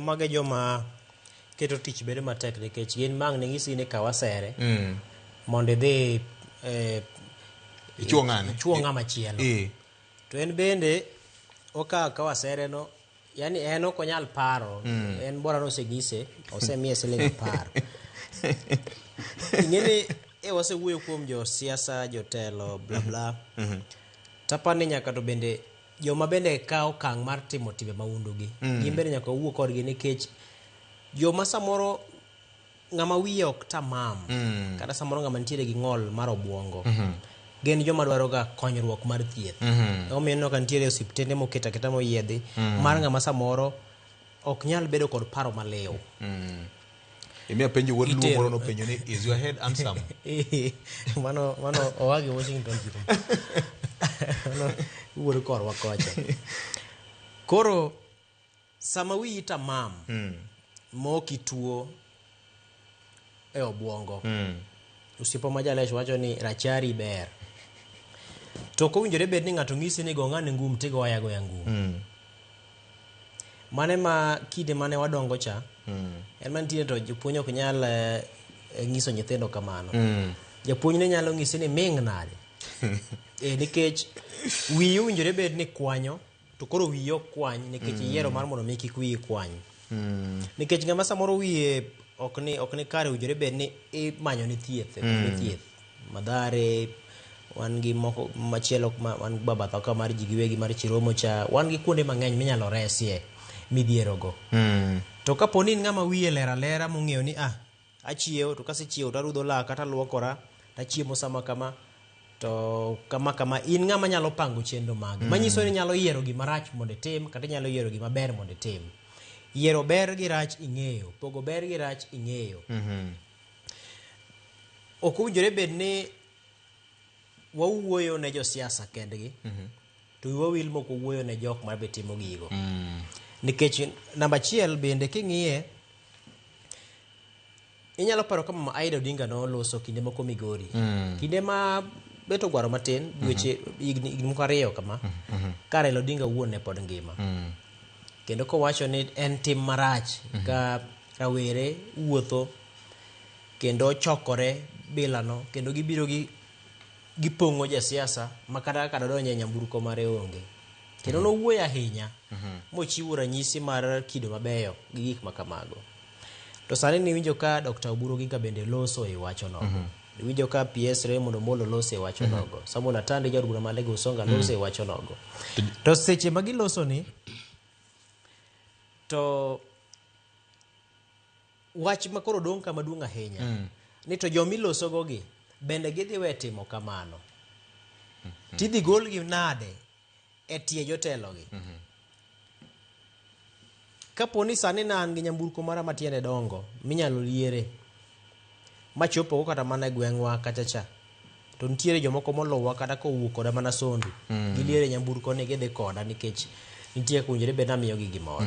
mage joma keto tich bedo matek nikech gin mang' ne ng'isi ni kawasere mondo idhi ichuo ng'ama chielo to en bende okawo kawasere no, yani en ok onyal paro, en bora noseng'ise osemiye siling 10 ing'eni wasewuoyo kuom josiasa, jotelo bla bla, tapani nyaka to bende joma bende kawo okang' mar timo timbe mahundugi gin bende nyaka wuo kodgi, nikech joma samoro ng'ama wiye ok tamam kata samoro ng'ama nitiere gi ng'ol mar obwongo gin joma dwaro ga konyruok mar thieth. Omiyo ineno ka nitiere osiptende moket aketa moyiedhi mar ng'ama samoro ok nyal bedo kod paro maliw. Imiya penjo wuod luo moro no penjo ni is your head handsome? mano owagi Washington jirom. Mano wuod korwa kocha. Koro sama wiyi tamam moki tuo e obwongo, osiepa ma Jalech wacho ni rachari ber, to kowinjore bed ni ng'ato ng'isi ni go ng'ane ngum tigo ayagoya ngum. Mane ma kinde mane wadongo cha en mantiere to jopuonj ok nyal ng'iso nyithindo kamano. Japuonj ne nyalo ng'isi ni ming' nade nikech wiyi owinjore bed ni kwanyo, to koro wiyi ok kwany nikech yiero mar mondo mi kik wiyi kwany. Nikech ng'ama samoro wiye ok ni kare owinjore bed ni imanyo ni thieth, Madhare, wan gi moko machielo, wan baba thaka mar ji giwegi mar Chiromo cha, wan gi kuonde mang'eny minyalo resie midhiero go. To kapo ni ng'ama wiye lera mong'eyo ni achiewo, to kasechiewo to arudho laka kata luokora tachiemo sama kama to kama, in ng'ama nyalo pango chenro magi, manyiso ni nyalo yiero gima rach mondo itim kata nyalo yiero gima ber mondo itim. Yiero ber gi rach ing'eyo, pogo ber gi rach ing'eyo. Ok owinjore bed ni wawuoyo ne josiasa kendgi to wawil moko wuoyo ne jok ma be timo gigo. Nikech namba achiel bende king'iye, inyalo paro kama Mama Aida Odinga noloso kinde moko Migori, kinde ma beto gwaro matin, dweche higni moko 2 kama, ka Raila Odinga wuon ne pod ngima. Kendo kowacho ni en tim marach ka rawere wuotho kendo chokore bilano kendo gibiro gipong'o jasiasa makata kada donje nyamburko mare onge. Kendo nowuoyo ahinya mochiwo ranyisi mar kido mabeyo gi gik makamago. To sani niwinjo ka Dr. Oburu Oginga bende loso e wacho nogo. Niwinjo ka PS Raymond Omolo loso e wacho nogo. Samuel Atandi jaod bura Malego Usonga loso e wacho nogo. To seche ma giloso ni, to wach makoro dong' kama duong' ahinya ni to jomiloso gogi bende gidhi we timo kamano, tidhi golgi nade e tie jotelogi. Kapo ni sani an gi nyamburko mara matiende dongo minyalo liere machopo kata mana e gweng'wa kachacha, to nitiere jomoko moluwa kata kowuok koda mana Sondu, giliere nyamburko ni gidhi koda nikech nitie kunjore bed namiyogi gimoro.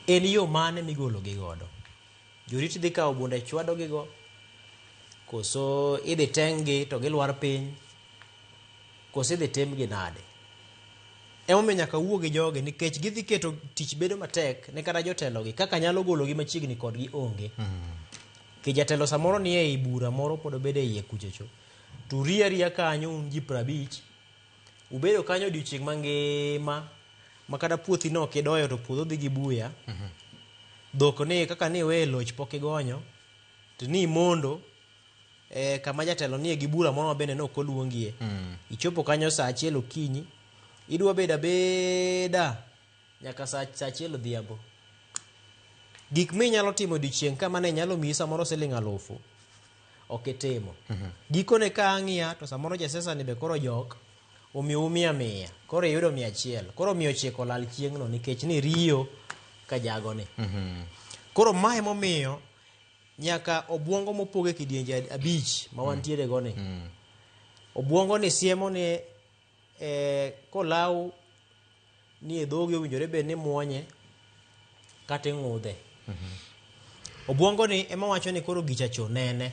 En yo mane migolo gi godo? Jorit dhi kawo bunde chwado gi go, koso idhi tenggi to gilwar piny, koso idhi timgi nade? Emomiyo nyaka wuo gi joge, nikech gidhi keto tich bedo matek ne kata jotelogi, kaka nyalo gologi machiegni kodgi onge. Ki jatelo samoro ni ei bura moro pod obede iye kuchocho, to riya kanyo ji 50 ubedo kanyo odiochieng' mangima, makata puothi no kidoyo to puodho dhi gi buya. Dhok ni kaka ni we loch pok igonyo, to ni mondo kama jatelo ni gi bura moro bende no koluongie. Ichopo kanyo saa 1 okinyi, idwa beda nyaka saa 1 odhiambo. Gik minyalo timo odiochieng' kama ne nyalo miyi samoro siling 1000 ok itimo. Gikone ka ang'iya to samoro jasiasa ni be koro jok omiyo 100, koro iyudo 100, koro 190 olal chieng'no nikech ni riyo ka jago ni. Koro mae momiyo nyaka obwongo mopoge kidienje 5 ma wantiere go ni. Obwongo ni siemo ni kolaw ni dhoge owinjore bed ni muonye kata ng'udhe. Obwongo ni ema wacho ni koro gichacho nene.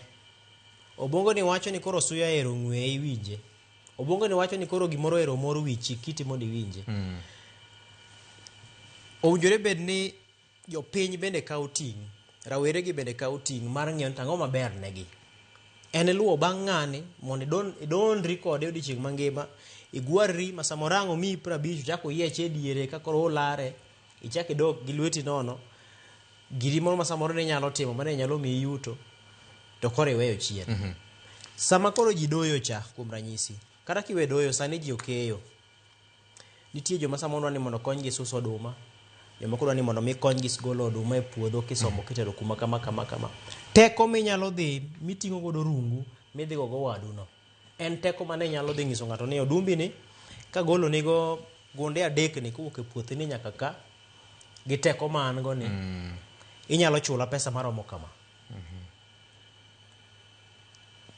Obwongo ni wacho ni koro suya ero ng'we iwinje. Obwongo ni wacho ni koro gimoro ero moro wichi kiti mondo iwinje. Owinjore bed ni jopiny bende kawo ting', raweregi bende kawo ting' mar ng'eyo tang'o maber negi. En iluwo bang' ng'ani mondo idonri kode odiochieng' mangima, igwarri ma samorang'o mi 50 chako yieche diere ka koro olare, ichak idok gi lweti nono, giri moro ma samoro ne nyalo timo mane nyalo miyi yuto, to koro iweyo chien. Sama koro ji doyo cha, kuom ranyisi, kata kiwe doyo sani ji okeyo. Nitie joma samoro ni mondo konygi suso oduma, joma koro ni mondo mi konygi golo oduma e puodho kisomo kitero kuma kama. Teko minyalo dhi miting'o godo rungu midhi go wadu no, en teko mane nyalo dhi nyiso ng'ato ni odumbi ni kagolo nigo gunde 3 ni kowuok e puothe ni nyaka ka, gi teko ma an go ni, inyalo chula pesa maromo kama.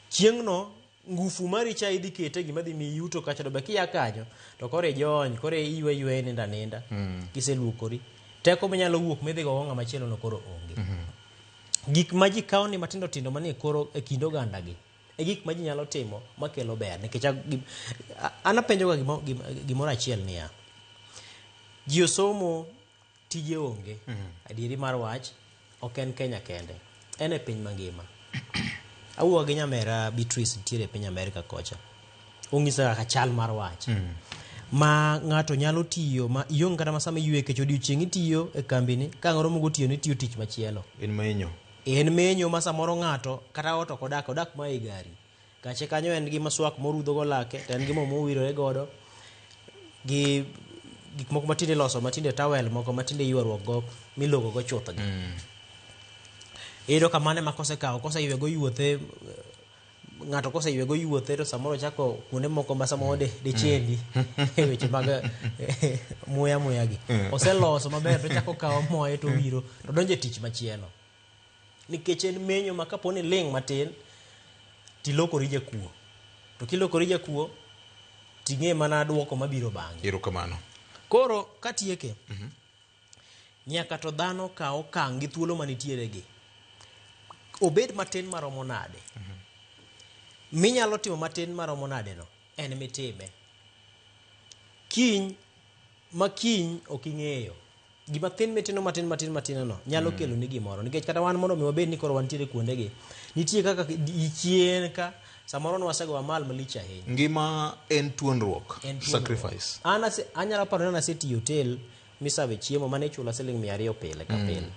Chieng' no ngufu mari cha idhi kete gima dhi mi yuto kacha, to be kiya kanyo to koro ijony, koro iywe ninda kiseluokori, teko minyalo wuok midhi go ng'ama chielo no koro onge. Gik ma ji kawo ni matindo tindo manie koro e kind oganda gi e gik ma ji nyalo timo makelo ber. Nikech an apenjo gimoro achiel niya, ji osomo, tije onge, adieri mar wach, ok en Kenya kende, en e piny mangima. Awuoyo gi nyamera Beatrice nitiere e piny Amerika kocha, ong'isa kaka chal mar wach ma ng'ato nyalo tiyo ma iong kata ma sama iywe kech odiochieng' itiyo e kambini, ka ng'oro mogo tiyo ni tiyo tich machielo. En menyo ma samoro ng'ato kata ot ok odak ma e gari, kache kanyo en gi maswak morudho go lake, to en gi mo mowirore godo, gi gik moko matinde loso, matinde towel moko matinde ywaruok go milogo go chuth gi. Iyudo ka mane ma kosekawo koseywe go yuothe, ng'ato koseywe go yuothe to samoro chako kuonde moko ma samoro de chendi e weche mag muya gi. Oseloso maber to chako kawo moye to wiro to donje tich machielo. Nikech en menyo ma kaponi ling' matin tilokori jakuo. To kilokori jakuo ting'e mana duoko mabiro bang'e. Erokamano. Koro katieke, nyaka to dhano kawo okang' gi thuolo manitiere gi, obed matin maromo nade. Minyalo timo matin maromo nade no, en mitime. Kiny ok ing'eyo, gima thin mitino matin no nyalo kelo ni gimoro. Nikech kata wan mondo mi wabed ni koro wantiere kuonde gi, nitie kaka chien ka samoro no wasego amal malich ahinya. Ngima en tuonruok, sacrifice. Anyalo paro ni asetiyo hotel misawe chiemo mane chula siling 200 pile ka pile.